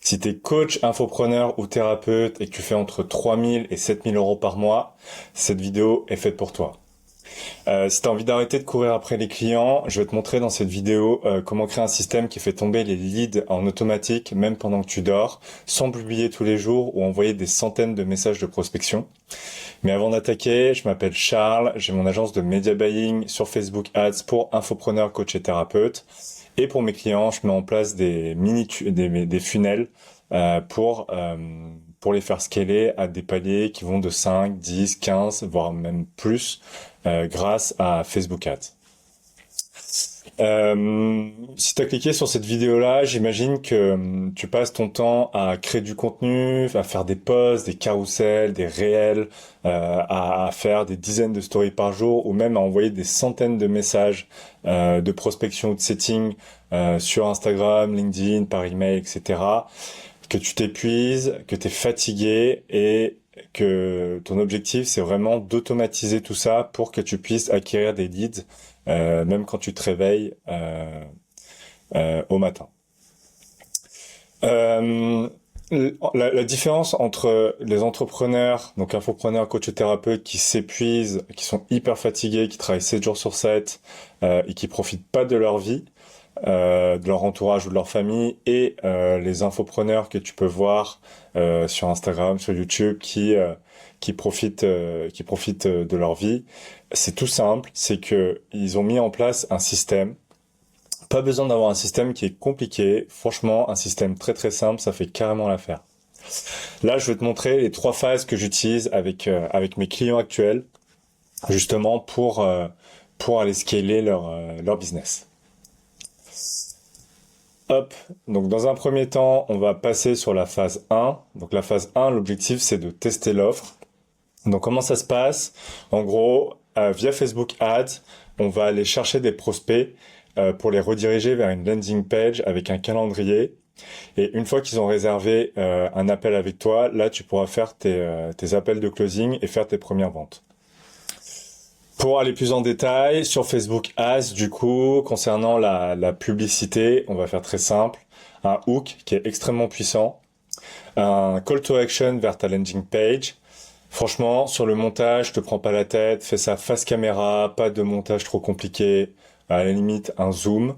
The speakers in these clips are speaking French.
Si tu es coach, infopreneur ou thérapeute et que tu fais entre 3000 et 7000 euros par mois, cette vidéo est faite pour toi. Si tu as envie d'arrêter de courir après les clients, je vais te montrer dans cette vidéo comment créer un système qui fait tomber les leads en automatique, même pendant que tu dors, sans publier tous les jours ou envoyer des centaines de messages de prospection. Mais avant d'attaquer, je m'appelle Charles, j'ai mon agence de media buying sur Facebook Ads pour infopreneurs, coach et thérapeutes. Et pour mes clients, je mets en place des funnels pour les faire scaler à des paliers qui vont de 5, 10, 15, voire même plus grâce à Facebook Ads. Si tu as cliqué sur cette vidéo-là, j'imagine que tu passes ton temps à créer du contenu, à faire des posts, des carousels, des réels, à faire des dizaines de stories par jour ou même à envoyer des centaines de messages de prospection ou de setting sur Instagram, LinkedIn, par email, etc. Que tu t'épuises, que tu es fatigué et que ton objectif, c'est vraiment d'automatiser tout ça pour que tu puisses acquérir des leads, même quand tu te réveilles au matin. La différence entre les entrepreneurs, donc infopreneurs, coachs et thérapeutes qui s'épuisent, qui sont hyper fatigués, qui travaillent 7 jours sur 7 et qui profitent pas de leur vie, de leur entourage ou de leur famille, et les infopreneurs que tu peux voir sur Instagram, sur YouTube, qui profitent de leur vie. C'est tout simple, c'est que ils ont mis en place un système. Pas besoin d'avoir un système qui est compliqué. Franchement, un système très très simple, ça fait carrément l'affaire. Là, je vais te montrer les 3 phases que j'utilise avec mes clients actuels, justement pour aller scaler leur business. Hop, donc dans un premier temps, on va passer sur la phase 1. Donc la phase 1, l'objectif c'est de tester l'offre. Donc comment ça se passe? En gros, via Facebook Ads, on va aller chercher des prospects pour les rediriger vers une landing page avec un calendrier. Et une fois qu'ils ont réservé un appel avec toi, là tu pourras faire tes appels de closing et faire tes premières ventes. Pour aller plus en détail, sur Facebook Ads, du coup, concernant la publicité, on va faire très simple. Un hook qui est extrêmement puissant. Un call to action vers ta landing page. Franchement, sur le montage, je te prends pas la tête. Fais ça face caméra, pas de montage trop compliqué. À la limite, un zoom.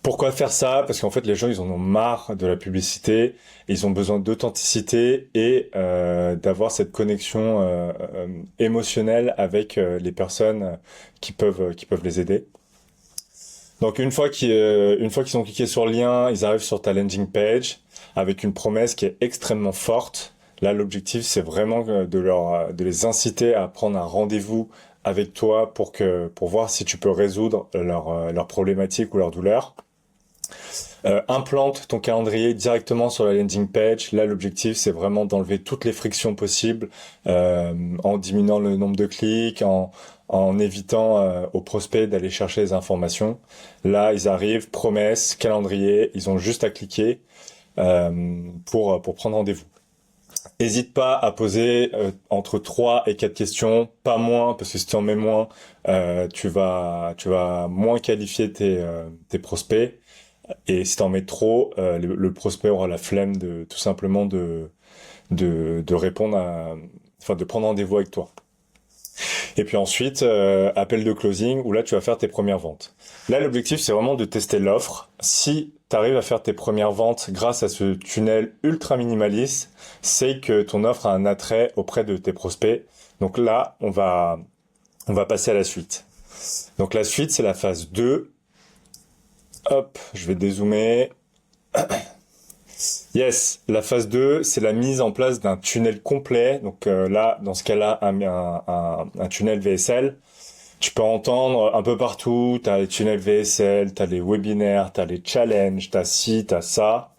Pourquoi faire ça? Parce qu'en fait, les gens, ils en ont marre de la publicité. Ils ont besoin d'authenticité et d'avoir cette connexion émotionnelle avec les personnes qui peuvent les aider. Donc une fois qu'ils ont cliqué sur le lien, ils arrivent sur ta landing page avec une promesse qui est extrêmement forte. Là, l'objectif, c'est vraiment de les inciter à prendre un rendez-vous avec toi pour voir si tu peux résoudre leurs problématiques ou leurs douleurs. Implante ton calendrier directement sur la landing page. Là, l'objectif, c'est vraiment d'enlever toutes les frictions possibles en diminuant le nombre de clics, en évitant aux prospects d'aller chercher les informations. Là, ils arrivent, promesse, calendrier, ils ont juste à cliquer pour prendre rendez-vous. N'hésite pas à poser entre 3 et 4 questions, pas moins, parce que si tu en mets moins, tu vas moins qualifier tes prospects. Et si t'en mets trop, le prospect aura la flemme de tout simplement de répondre de prendre rendez-vous avec toi. Et puis ensuite, appel de closing, où là tu vas faire tes premières ventes. Là, l'objectif c'est vraiment de tester l'offre. Si tu arrives à faire tes premières ventes grâce à ce tunnel ultra minimaliste, c'est que ton offre a un attrait auprès de tes prospects. Donc là, on va passer à la suite. Donc la suite, c'est la phase 2. Hop, je vais dézoomer. Yes, la phase 2, c'est la mise en place d'un tunnel complet. Donc là, dans ce cas-là, un tunnel VSL. Tu peux entendre un peu partout, tu as les tunnels VSL, tu as les webinaires, tu as les challenges, tu as ci, tu as ça.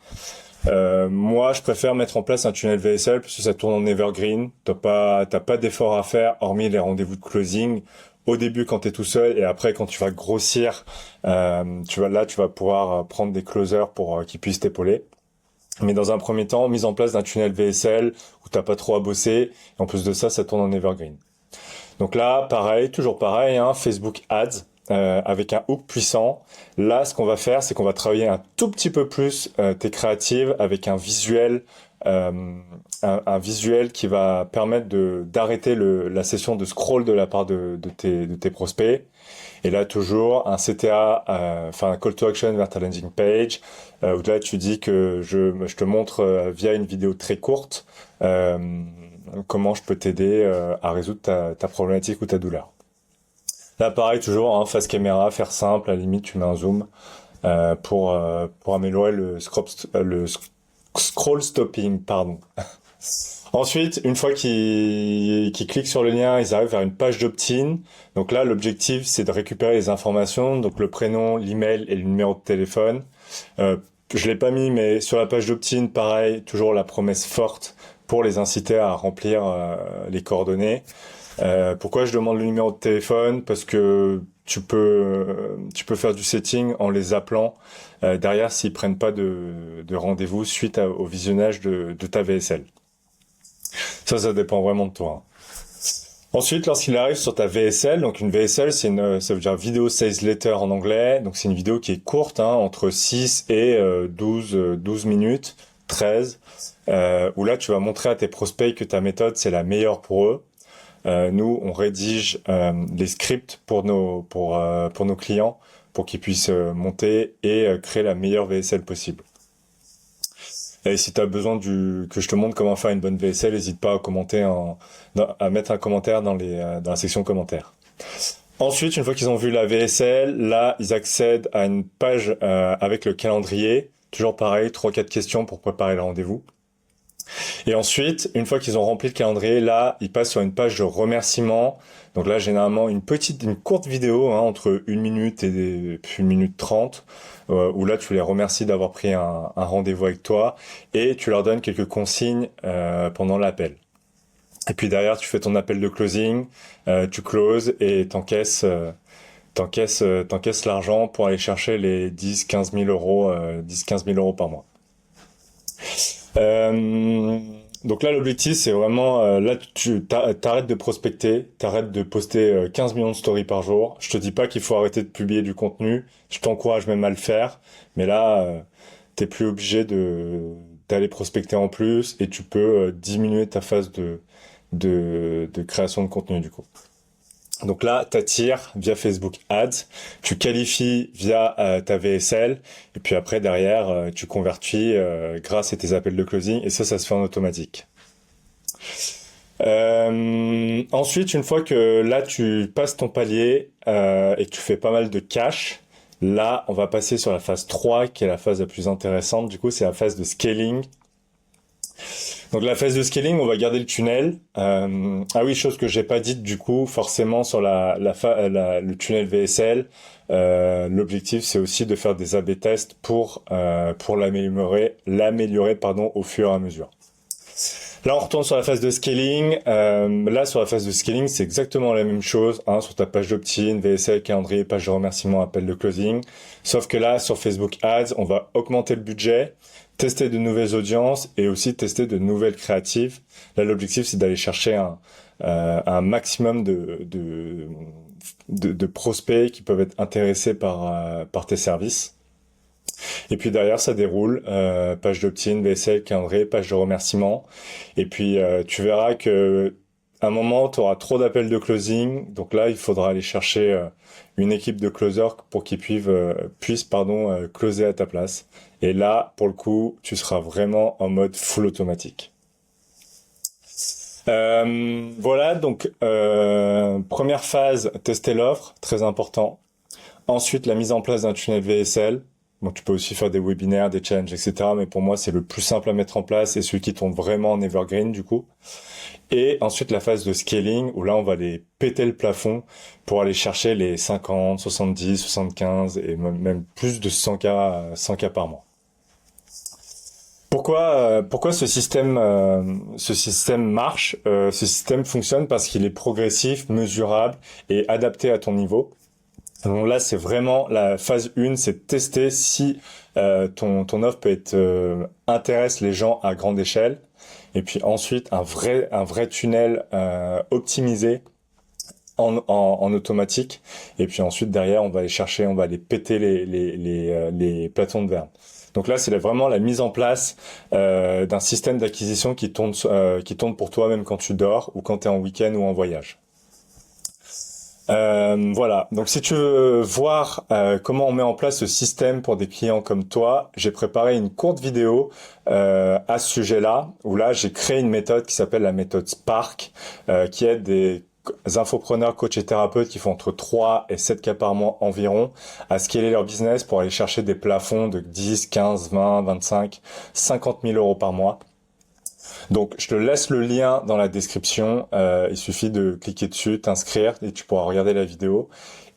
Moi, je préfère mettre en place un tunnel VSL parce que ça tourne en evergreen. T'as pas d'effort à faire, hormis les rendez-vous de closing. Au début, quand tu es tout seul, et après, quand tu vas grossir, tu vas pouvoir prendre des closers pour qu'ils puissent t'épauler. Mais dans un premier temps, mise en place d'un tunnel VSL où t'as pas trop à bosser. Et en plus de ça, ça tourne en evergreen. Donc là, pareil, toujours pareil, hein, Facebook Ads. avec un hook puissant. Là, ce qu'on va faire, c'est qu'on va travailler un tout petit peu plus tes creatives avec un visuel, un visuel qui va permettre d'arrêter la session de scroll de la part de tes prospects. Et là, toujours un CTA, enfin un call to action vers ta landing page, où là tu dis que je te montre via une vidéo très courte comment je peux t'aider à résoudre ta problématique ou ta douleur. Là, pareil, toujours hein, face caméra, faire simple, à la limite tu mets un zoom pour améliorer le scroll stopping, pardon. Ensuite, une fois qu'ils cliquent sur le lien, ils arrivent vers une page d'opt-in. Donc là, l'objectif, c'est de récupérer les informations, donc le prénom, l'email et le numéro de téléphone. Je l'ai pas mis, mais sur la page d'opt-in, pareil, toujours la promesse forte pour les inciter à remplir les coordonnées. Pourquoi je demande le numéro de téléphone? Parce que tu peux faire du setting en les appelant derrière s'ils prennent pas de rendez-vous suite au visionnage de ta VSL. Ça dépend vraiment de toi, hein. Ensuite, lorsqu'il arrive sur ta VSL, donc une VSL, ça veut dire Video Sales Letter en anglais, donc c'est une vidéo qui est courte, hein, entre 6 et 12 minutes, 13, où là tu vas montrer à tes prospects que ta méthode c'est la meilleure pour eux. Nous, on rédige les scripts pour nos clients pour qu'ils puissent monter et créer la meilleure VSL possible. Et si tu as besoin que je te montre comment faire une bonne VSL, n'hésite pas à commenter à mettre un commentaire dans la section commentaires. Ensuite, une fois qu'ils ont vu la VSL, là, ils accèdent à une page avec le calendrier. Toujours pareil, 3-4 questions pour préparer le rendez-vous. Et ensuite, une fois qu'ils ont rempli le calendrier, là, ils passent sur une page de remerciement. Donc là, généralement, une courte vidéo, hein, entre 1 minute et 1 minute 30, où là, tu les remercies d'avoir pris un rendez-vous avec toi et tu leur donnes quelques consignes pendant l'appel. Et puis derrière, tu fais ton appel de closing, tu closes et t'encaisses l'argent pour aller chercher les 10-15 000 euros par mois. Donc là, l'objectif, c'est vraiment, là, t'arrêtes de prospecter, t'arrêtes de poster 15 millions de stories par jour. Je te dis pas qu'il faut arrêter de publier du contenu. Je t'encourage même à le faire. Mais là, t'es plus obligé d'aller prospecter en plus et tu peux diminuer ta phase de création de contenu, du coup. Donc là, t'attires via Facebook Ads, tu qualifies via ta VSL, et puis après, derrière, tu convertis grâce à tes appels de closing, et ça se fait en automatique. Ensuite, une fois que là, tu passes ton palier et que tu fais pas mal de cash, là, on va passer sur la phase 3, qui est la phase la plus intéressante. Du coup, c'est la phase de scaling. Donc la phase de scaling, on va garder le tunnel. Ah oui, chose que j'ai pas dite du coup, forcément sur le tunnel VSL, l'objectif c'est aussi de faire des A/B tests pour l'améliorer au fur et à mesure. Là, on retourne sur la phase de scaling. Là, sur la phase de scaling, c'est exactement la même chose, hein, sur ta page d'opt-in, VSL, calendrier, page de remerciement, appel de closing. Sauf que là, sur Facebook Ads, on va augmenter le budget, tester de nouvelles audiences et aussi tester de nouvelles créatives. Là, l'objectif, c'est d'aller chercher un maximum de prospects qui peuvent être intéressés par tes services. Et puis derrière, ça déroule, page d'opt-in, VSL, calendrier, page de remerciement. Et puis, tu verras que à un moment, tu auras trop d'appels de closing. Donc là, il faudra aller chercher une équipe de closers pour qu'ils puissent closer à ta place. Et là, pour le coup, tu seras vraiment en mode full automatique. Voilà, donc première phase, tester l'offre, très important. Ensuite, la mise en place d'un tunnel VSL. Donc tu peux aussi faire des webinaires, des challenges, etc. Mais pour moi, c'est le plus simple à mettre en place et celui qui tourne vraiment en evergreen du coup. Et ensuite, la phase de scaling, où là, on va aller péter le plafond pour aller chercher les 50, 70, 75 et même plus de 100K par mois. Pourquoi ce système marche? Ce système fonctionne parce qu'il est progressif, mesurable et adapté à ton niveau. Donc là, c'est vraiment la phase 1, c'est de tester si ton offre intéresse les gens à grande échelle. Et puis ensuite, un vrai tunnel optimisé en automatique. Et puis ensuite, derrière, on va aller chercher, on va aller péter les plateformes de vente. Donc là, c'est vraiment la mise en place d'un système d'acquisition qui tourne pour toi même quand tu dors ou quand tu es en week-end ou en voyage. Voilà. Donc si tu veux voir comment on met en place ce système pour des clients comme toi, j'ai préparé une courte vidéo à ce sujet-là, où là j'ai créé une méthode qui s'appelle la méthode Spark, qui aide des infopreneurs, coachs et thérapeutes qui font entre 3 et 7 cas par mois environ à scaler leur business pour aller chercher des plafonds de 10, 15, 20, 25, 50 000 euros par mois. Donc, je te laisse le lien dans la description. Il suffit de cliquer dessus, t'inscrire et tu pourras regarder la vidéo.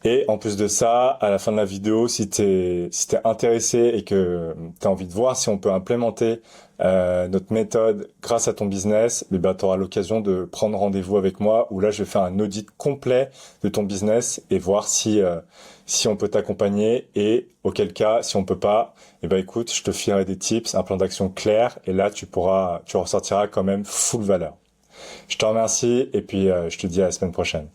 Et en plus de ça, à la fin de la vidéo, si t'es intéressé et que t'as envie de voir si on peut implémenter notre méthode grâce à ton business, eh ben, tu auras l'occasion de prendre rendez-vous avec moi où là, je vais faire un audit complet de ton business et voir si on peut t'accompagner et auquel cas, si on peut pas, eh ben, écoute, je te filerai des tips, un plan d'action clair et là, tu ressortiras quand même full valeur. Je te remercie et puis je te dis à la semaine prochaine.